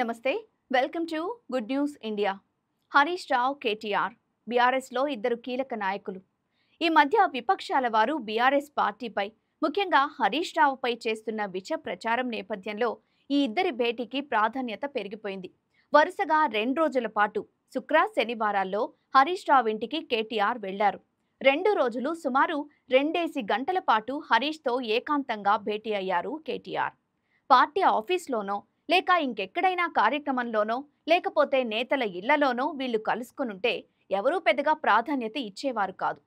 నమస్తే welcome to good news India. Harish Rao KTR BRS లో ఇద్దరు కీలక నాయకులు. ఈ మధ్య విపక్షాల వారు బీఆర్ఎస్ పార్టీపై ముఖ్యంగా హరీష్ రావుపై చేస్తున్న విష ప్రచారం నేపథ్యంలో ఈ ఇద్దరి భేటీకి ప్రాధాన్యత పెరిగిపోయింది. వరుసగా 2 రోజుల పాటు శుక్ర శనివారాల్లో హరీష్ రావు ఇంటికి కేటీఆర్ వెళ్లారు. 2 రోజులు సుమారు 2 గంటల పాటు హరీష్తో ఏకాంతంగా భేటీ అయ్యారు కేటీఆర్. పార్టీ ఆఫీస్లోనో లేక ఇంకెక్కడైనా కార్యక్రమంలోనో లేకపోతే నేతల ఇళ్లలోనో వీళ్లు కలుసుకునుంటే ఎవరూ పెద్దగా ప్రాధాన్యత ఇచ్చేవారు కాదు.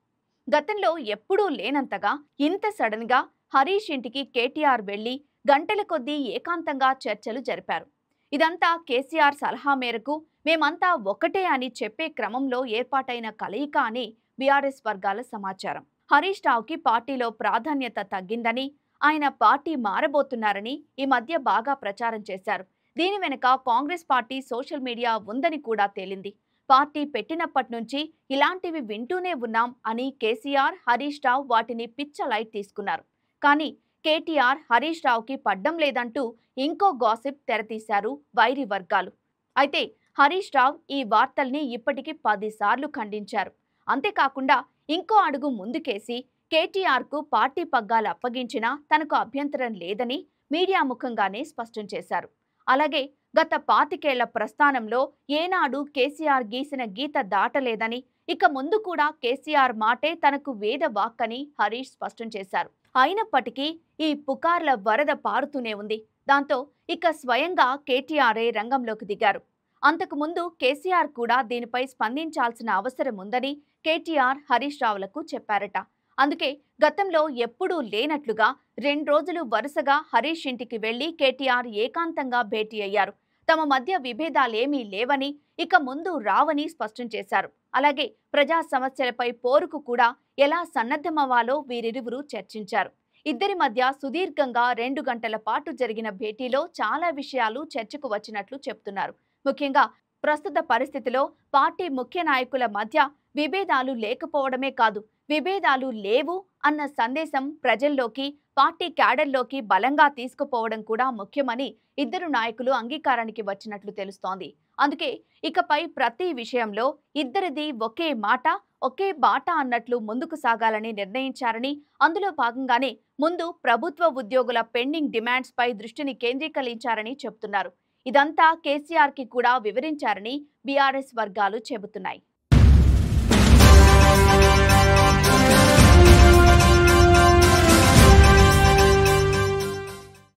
గతంలో ఎప్పుడూ లేనంతగా ఇంత సడన్ గా హరీష్ ఇంటికి కేటీఆర్ వెళ్లి గంటల కొద్దీ ఏకాంతంగా చర్చలు జరిపారు. ఇదంతా కేసీఆర్ సలహా మేరకు మేమంతా ఒకటే అని చెప్పే క్రమంలో ఏర్పాటైన కలయిక అని బీఆర్ఎస్ వర్గాల సమాచారం. హరీష్ రావుకి పార్టీలో ప్రాధాన్యత తగ్గిందని, ఆయన పార్టీ మారబోతున్నారని ఈ మధ్య బాగా ప్రచారం చేశారు. దీని వెనుక కాంగ్రెస్ పార్టీ సోషల్ మీడియా ఉందని కూడా తేలింది. పార్టీ పెట్టినప్పటి నుంచి ఇలాంటివి వింటూనే ఉన్నాం అని కేసీఆర్, హరీష్ రావు వాటిని పిచ్చ లైట్ తీసుకున్నారు. కానీ కేటీఆర్ హరీష్ రావుకి పడ్డం లేదంటూ ఇంకో గాసిప్ తెరతీశారు వైరి వర్గాలు. అయితే హరీష్ రావు ఈ వార్తల్ని ఇప్పటికి 10 సార్లు ఖండించారు. అంతేకాకుండా ఇంకో అడుగు ముందుకేసి కేటీఆర్కు పార్టీ పగ్గాలు అప్పగించినా తనకు అభ్యంతరం లేదని మీడియా ముఖంగానే స్పష్టం చేశారు. అలాగే గత 25 ఏళ్ల ప్రస్థానంలో ఏనాడు కేసీఆర్ గీసిన గీత దాటలేదని, ఇక ముందు కూడా కేసీఆర్ మాటే తనకు వేద వాక్కని హరీష్ స్పష్టం చేశారు. అయినప్పటికీ ఈ పుకార్ల వరద పారుతూనే ఉంది. దాంతో ఇక స్వయంగా కేటీఆర్ఏ రంగంలోకి దిగారు. అంతకుముందు కేసీఆర్ కూడా దీనిపై స్పందించాల్సిన అవసరం ఉందని కేటీఆర్ హరీష్ రావులకు చెప్పారట. అందుకే గతంలో ఎప్పుడూ లేనట్లుగా 2 రోజులు వరుసగా హరీష్ ఇంటికి వెళ్లి కేటీఆర్ ఏకాంతంగా భేటీ అయ్యారు. తమ మధ్య విభేదాలేమీ లేవని, ఇక ముందు రావని స్పష్టం చేశారు. అలాగే ప్రజా సమస్యలపై పోరుకు కూడా ఎలా సన్నద్ధమవ్వాలో వీరిరువురు చర్చించారు. ఇద్దరి మధ్య సుదీర్ఘంగా 2 గంటల పాటు జరిగిన భేటీలో చాలా విషయాలు చర్చకు వచ్చినట్లు చెప్తున్నారు. ముఖ్యంగా ప్రస్తుత పరిస్థితిలో పార్టీ ముఖ్య నాయకుల మధ్య విభేదాలు లేకపోవడమే కాదు, విభేదాలు లేవు అన్న సందేశం ప్రజల్లోకి, పార్టీ క్యాడర్లోకి బలంగా తీసుకుపోవడం కూడా ముఖ్యమని ఇద్దరు నాయకులు అంగీకారానికి వచ్చినట్లు తెలుస్తోంది. అందుకే ఇకపై ప్రతి విషయంలో ఇద్దరిది ఒకే మాట, ఒకే బాట అన్నట్లు ముందుకు సాగాలని నిర్ణయించారని, అందులో భాగంగానే ముందు ప్రభుత్వ ఉద్యోగుల పెండింగ్ డిమాండ్స్ పై దృష్టిని కేంద్రీకరించారని చెబుతున్నారు. ఇదంతా కేసీఆర్ కి కూడా వివరించారని బీఆర్ఎస్ వర్గాలు చెబుతున్నాయి.